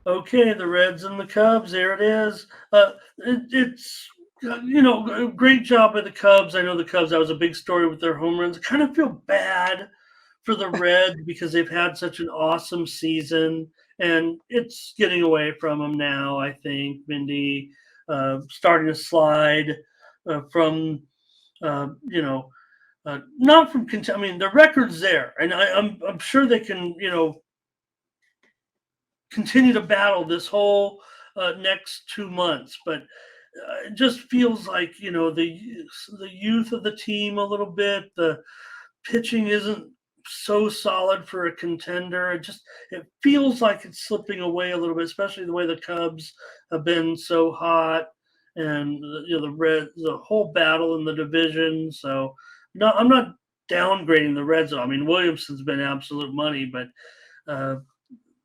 Okay, the Reds and the Cubs. There it is. It's great job by the Cubs. I know the Cubs. That was a big story with their home runs. I kind of feel bad for the Reds because they've had such an awesome season, and it's getting away from them now. I think Mindy starting to slide from not from I mean, the record's there, and I'm sure they can continue to battle this whole next 2 months. But it just feels like the youth of the team a little bit. The pitching isn't so solid for a contender. It feels like it's slipping away a little bit, especially the way the Cubs have been so hot, and the whole battle in the division. So no, I'm not downgrading the Reds. I mean, Williamson's been absolute money, but uh,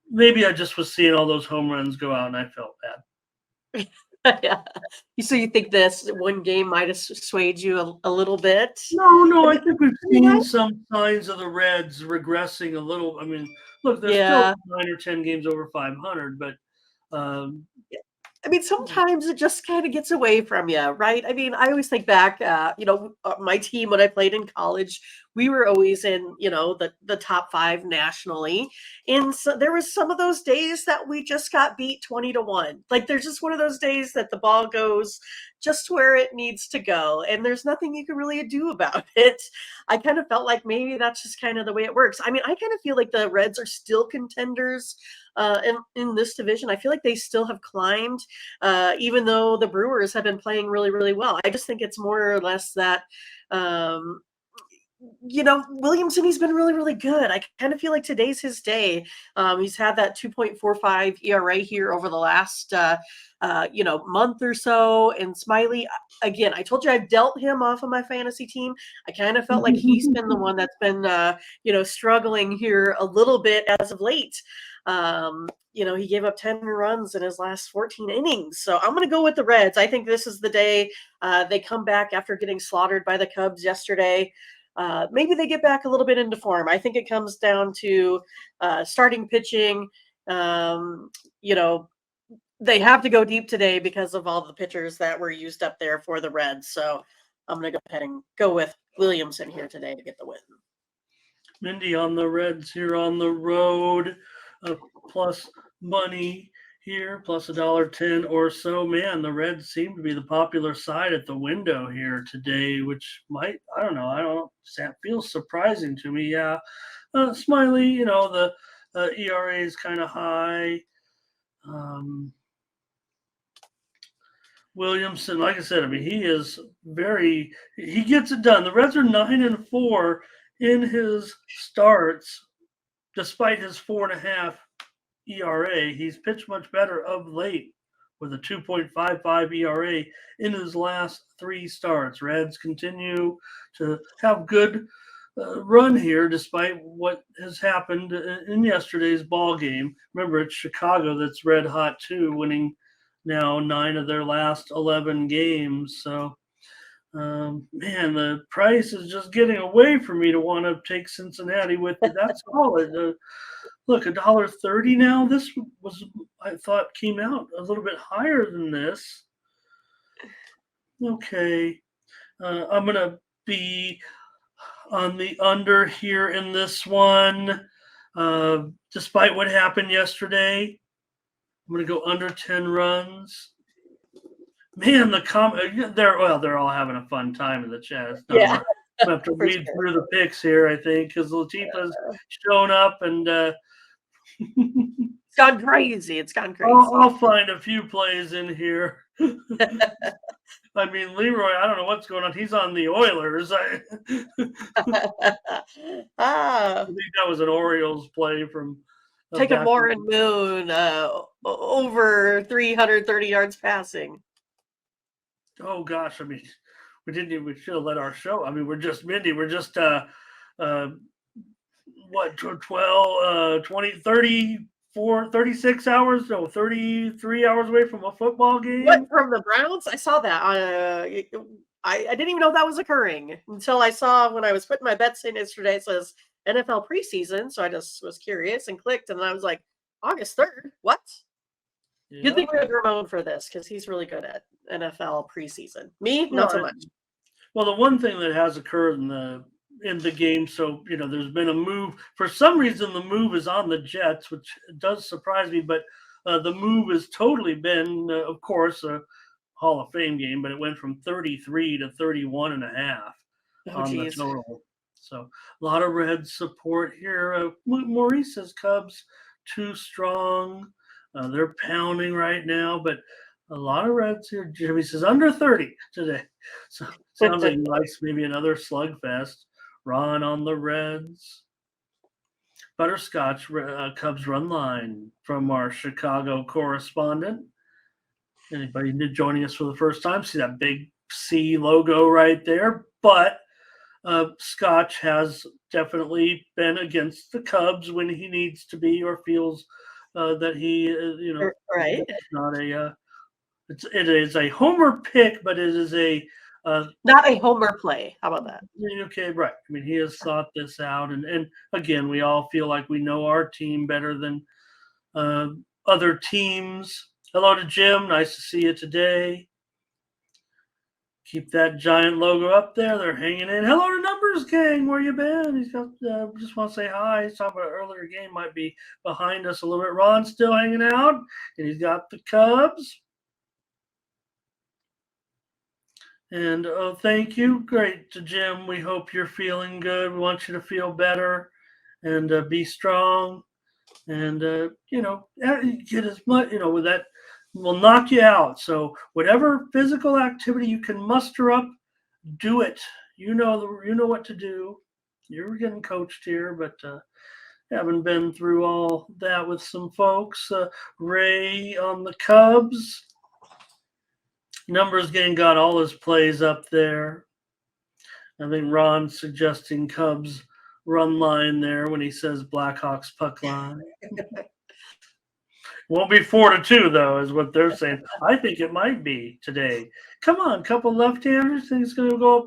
maybe I just was seeing all those home runs go out and I felt bad. Yeah. So you think this one game might have swayed you a little bit? No, I I mean, think we've seen some signs of the Reds regressing a little. I mean, look, they're still yeah. 9 or 10 games over 500, but um, I mean, sometimes it just kind of gets away from you, right? I mean, I always think back, my team when I played in college, we were always in, the top five nationally. And so there was some of those days that we just got beat 20-1. Like there's just one of those days that the ball goes just where it needs to go. And there's nothing you can really do about it. I kind of felt like maybe that's just kind of the way it works. I mean, I kind of feel like the Reds are still contenders in this division. I feel like they still have climbed, even though the Brewers have been playing really, really well. I just think it's more or less that, Williamson, he's been really, really good. I kind of feel like today's his day. He's had that 2.45 ERA here over the last, month or so. And Smiley, again, I told you I've dealt him off of my fantasy team. I kind of felt like he's been the one that's been, struggling here a little bit as of late. He gave up 10 runs in his last 14 innings. So I'm going to go with the Reds. I think this is the day they come back after getting slaughtered by the Cubs yesterday. Maybe they get back a little bit into form. I think it comes down to starting pitching. They have to go deep today because of all the pitchers that were used up there for the Reds. So I'm going to go ahead and go with Williamson here today to get the win. Mindy on the Reds here on the road, plus money here, plus $1.10 or so. Man, the Reds seem to be the popular side at the window here today, which I don't know, that feels surprising to me. Yeah, Smiley, the ERA is kind of high. Williamson, like I said, I mean, he gets it done. The Reds are 9-4 in his starts, despite his 4.5 ERA. He's pitched much better of late with a 2.55 ERA in his last 3 starts. Reds continue to have good run here, despite what has happened in yesterday's ball game. Remember, it's Chicago that's red hot too, winning now 9 of their last 11 games. So, man, the price is just getting away from me to want to take Cincinnati with me. That's solid. Look, $1.30 now. This I thought, came out a little bit higher than this. Okay, I'm gonna be on the under here in this one, despite what happened yesterday. I'm going to go under 10 runs. Man, they're all having a fun time in the chat. Yeah. I have to read through the picks here, I think, because Latifa's shown up and it's gone crazy. It's gone crazy. I'll find a few plays in here. I mean, Leroy, I don't know what's going on. He's on the Oilers. I think that was an Orioles play from taking Warren Moon over 330 yards passing. Oh gosh, I mean, we should have let our show. I mean, we're just Mindy. We're just 12, 20, 34, 36 hours, no, 33 hours away from a football game. What, from the Browns? I saw that. I didn't even know that was occurring until I saw when I was putting my bets in yesterday. It says NFL preseason, so I just was curious and clicked, and I was like, August 3rd? What? Good Yeah. thing we have Ramon for this because he's really good at NFL preseason. Me, not so Well, much. well, the one thing that has occurred in the game, so there's been a move. For some reason, the move is on the Jets, which does surprise me. But the move has totally been, of course, a Hall of Fame game, but it went from 33 to 31 and a half Oh, on the geez. total. So a lot of red support here. Maurice says Cubs too strong. They're pounding right now, but a lot of reds here. Jimmy says under 30 today. So sounds like he likes maybe another slugfest. Ron on the Reds. Butterscotch Cubs run line from our Chicago correspondent. Anybody joining us for the first time, see that big C logo right there. But Scotch has definitely been against the Cubs when he needs to be or feels that he, Right. it's not a. It is a homer pick, but it is a. Not a homer play. How about that? Okay, right. I mean, he has thought this out, and again, we all feel like we know our team better than other teams. Hello to Jim. Nice to see you today. Keep that giant logo up there. They're hanging in. Hello to Numbers Gang. Where you been? He's got. Just want to say hi. He's talking about an earlier game. Might be behind us a little bit. Ron's still hanging out, and he's got the Cubs. And oh, thank you. Great to Jim. We hope you're feeling good. We want you to feel better and be strong. And get as much. With that will knock you out. So whatever physical activity you can muster up, do it. You know what to do. You're getting coached here, but haven't been through all that with some folks. Ray on the Cubs. Numbers Gang got all his plays up there. I think Ron's suggesting Cubs run line there when he says Blackhawks puck line. Won't be 4-2 though, is what they're saying. I think it might be today. Come on, couple left-handers. Think it's going to go up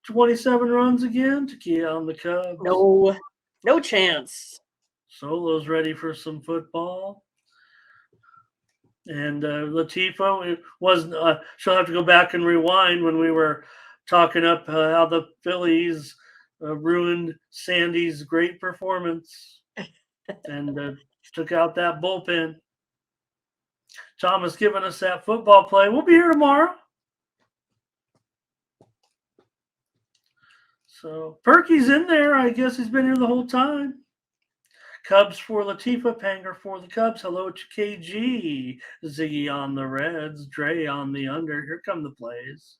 27 runs again to key on the Cubs. No chance. Solo's ready for some football. And Latifah wasn't. She'll have to go back and rewind when we were talking up how the Phillies ruined Sandy's great performance and took out that bullpen. Thomas giving us that football play. We'll be here tomorrow. So Perky's in there. I guess he's been here the whole time. Cubs for Latifah, Panger for the Cubs. Hello to KG. Ziggy on the Reds. Dre on the under. Here come the plays.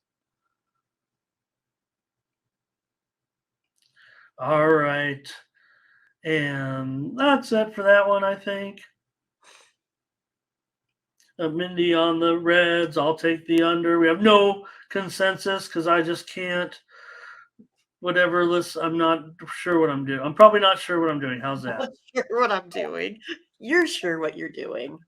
All right. And that's it for that one, I think. Mindy on the Reds. I'll take the under. We have no consensus because I just can't. Whatever list, I'm not sure what I'm doing. I'm probably not sure what I'm doing. How's that? I'm not sure what I'm doing. You're sure what you're doing.